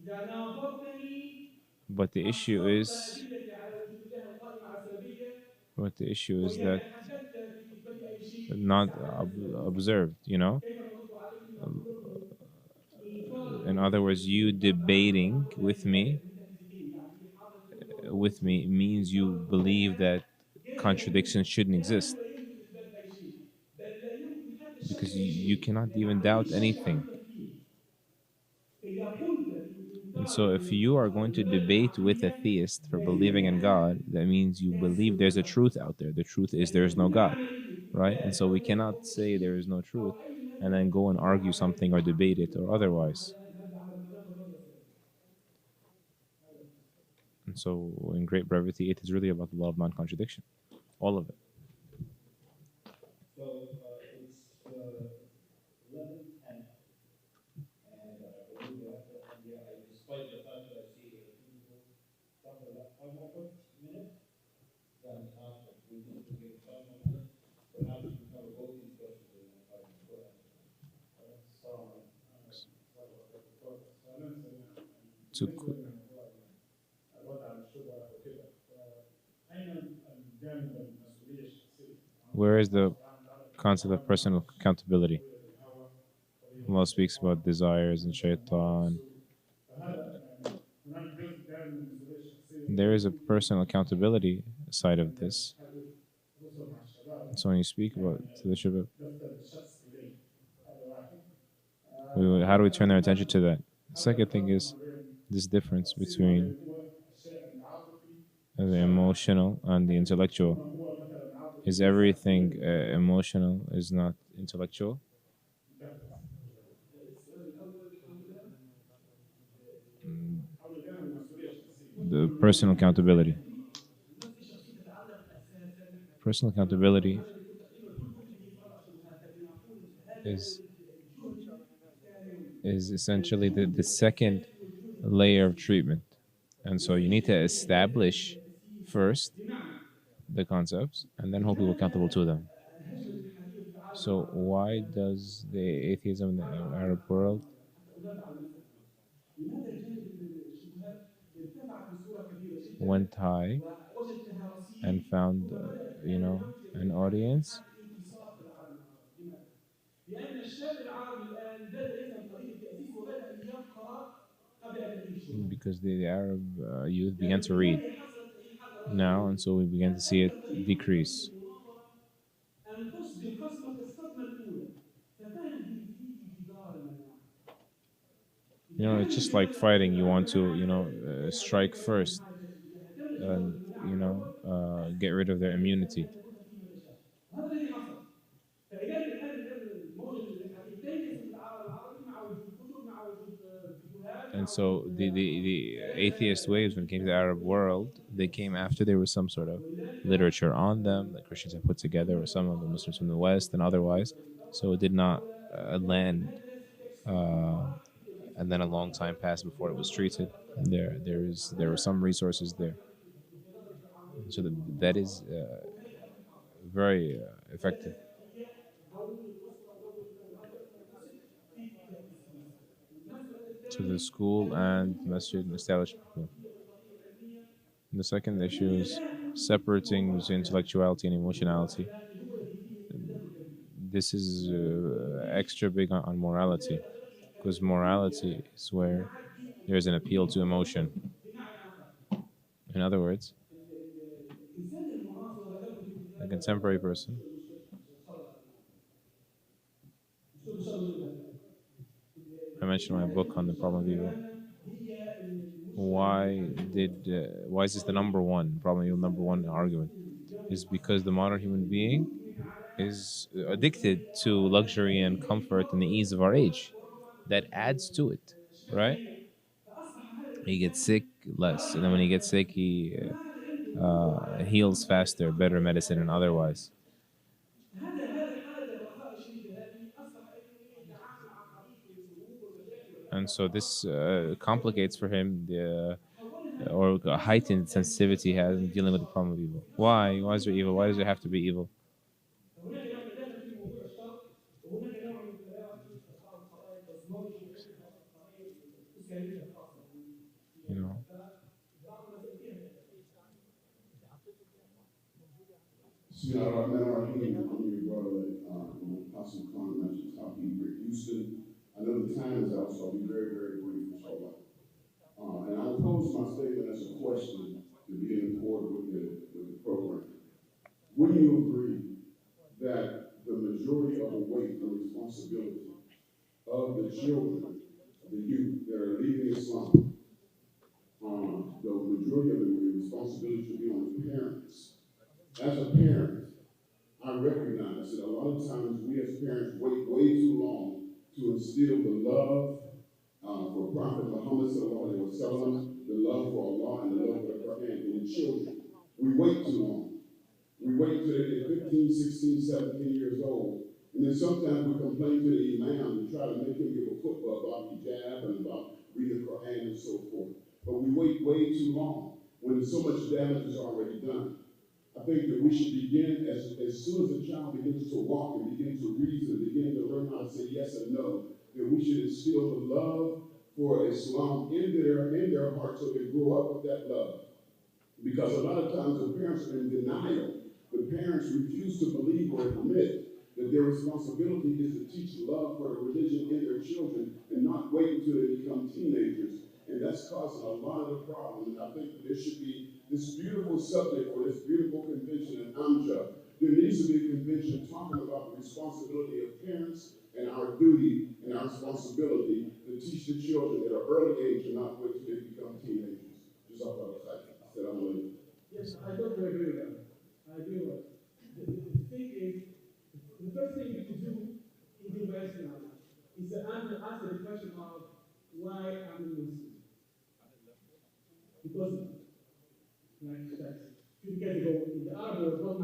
إذا ناظرتني But the issue is, أدلتي على وجود الله القائمة على السلبية that وإذا تحدثت في إثبات أي شيء not observed, كيف نرد عليك نقول الفارق In other words, you debating with me means you believe that contradictions shouldn't exist, لا يمكن إثبات أي شيء بل لا يمكن حتى الشك because بأي you شيء cannot يعني even عدم doubt الشك anything. عدم التفكير إذا قلت And so, if you are going to debate with a theist for believing in God, that means you believe there's a truth out there. The truth is there is no God, right? And so, we cannot say there is no truth and then go and argue something or debate it or otherwise. And so, in great brevity, it is really about the law of non contradiction. All of it. So it's 11 and I believe that despite the fact that I see people talk about 5 more minutes, then after we need to give 5 more minutes, perhaps we can cover both these questions in 5 minutes. Go ahead. So, الوضع الشبهة وكده أين الجانب المسؤولية الشخصية؟ where is the concept of personal accountability? Allah speaks about desires and shaitan. There is a personal accountability side of this. So when you speak about to the shabab, how do we turn their attention to that? The second thing is this difference between the emotional and the intellectual. Is everything emotional is not intellectual? The personal accountability. Personal accountability is essentially the second layer of treatment. And so you need to establish first the concepts and then hold people accountable to them. So why does the atheism in the Arab world went high and found, an audience? لأن الشاب العربي الآن بدأ يفهم طريقة التأسيس وبدأ يقرأ قبل أن تأتيه الشبهة. Because the Arab youth began to read now, and so we began to see it decrease. أن تصدم خصمك الصدمة الأولى فكانت في جدار المناعة. It's just like fighting. You want to, strike first and, get rid of their immunity. هذا الذي حصل. فإذا الآن موجة الحديث تنقسم العالم العربي مع وجود كتب مع وجود فيديوهات. And so the atheist waves, when it came to the Arab world, they came after there was some sort of literature on them that Christians had put together, or some of the Muslims from the West and otherwise. So it did not land, and then a long time passed before it was treated. There were some resources there. So that is very effective. To the school and masjid establishment. The second issue is separating between intellectuality and emotionality. This is extra big on morality, because morality is where there is an appeal to emotion. In other words, a contemporary person. I mentioned my book on the problem of evil. Why is this the number one problem of evil, number one argument? Is because the modern human being is addicted to luxury and comfort and the ease of our age. That adds to it, right? He gets sick less, and then when he gets sick, he heals faster, better medicine and otherwise. And so this complicates for him the or a heightened sensitivity has in dealing with the problem of evil. Why? Why is there evil? Why does there have to be evil? هناك نوع من الدخل في موضوع الشر، وهناك نوع من القراءة في أصحاب الخرائط cosmology وفكرة الخرائط الإسلامية الخاصة. You know. Bismillahirrahmanirrahim. I'm your brother, Apostle Khan mentions how he Houston. I know the time is out, so I'll be very, very brief, inshallah. And I'll pose my statement as a question to be in accord with the program. Would you agree that the majority of the weight and responsibility of the children, the youth that are leaving Islam, the majority of the responsibility should be on the parents? As a parent, I recognize that a lot of times we as parents wait way too long to instill the love for Prophet Muhammad sallallahu alaihi wasallam, the love for Allah and the love for the Quran in the children. We wait too long. We wait till they're 15, 16, 17 years old. And then sometimes we complain to the Imam and try to make him give a football about hijab and about reading the Quran and so forth. But we wait way too long when so much damage is already done. I think that we should begin as soon as a child begins to walk and begin to reason, begin to learn how to say yes and no, that we should instill the love for Islam in their hearts so they grow up with that love. Because a lot of times the parents are in denial. The parents refuse to believe or admit that their responsibility is to teach love for the religion in their children and not wait until they become teenagers. And that's causing a lot of the problem. And I think that there should be this beautiful subject or this beautiful convention in AMJA. There needs to be a convention talking about the responsibility of parents and our duty and our responsibility to teach the children at an early age and not wait till they become teenagers. Just off the side. Yes, I totally agree with that. I agree with that. The thing is, the first thing you can do in the West now is to answer the question of why I'm a Muslim. Because, like a few decades ago, in the Arab world,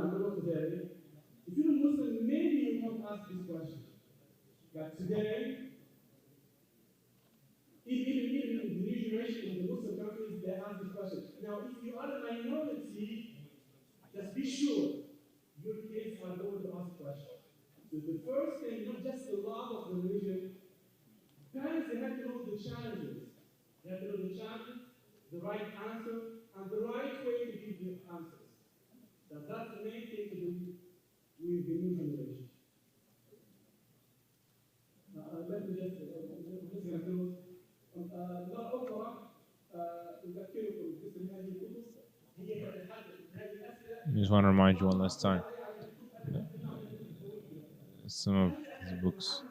if you're a Muslim, maybe you won't ask this question. But today, even in the new generation in the Muslim countries, they ask this question. Now, if you are a minority, just be sure your kids are going to ask questions. So the first thing, not just the love of the religion, parents, they have to know the challenges. They have to know the challenges, the right answer, and the right way to give the answers. That's the main thing to do with the new generation. Let me just close. مرة أخرى أذكركم باسم هذه الكتب هي تتحدث هذه الأسئلة. I just want to remind you one last time. Some of his books.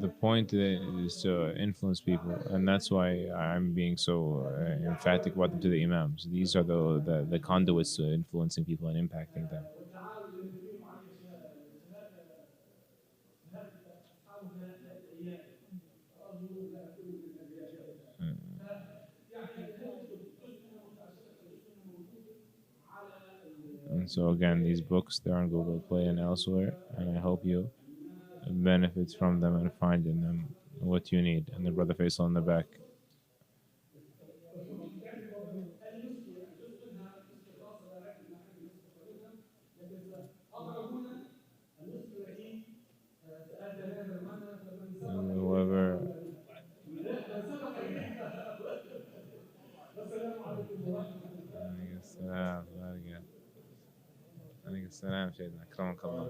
The point is to influence people, and that's why I'm being so emphatic about them to the Imams. These are the conduits to influencing people and impacting them. And so again, these books, they're on Google Play and elsewhere, and I hope you benefit from them and find in them what you need. And the brother Faisal in the back. And whoever عليك السلام سيدنا أكرمك الله.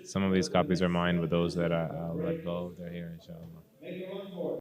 Some of these copies are mine, but those that I'll let go, they're here, inshallah.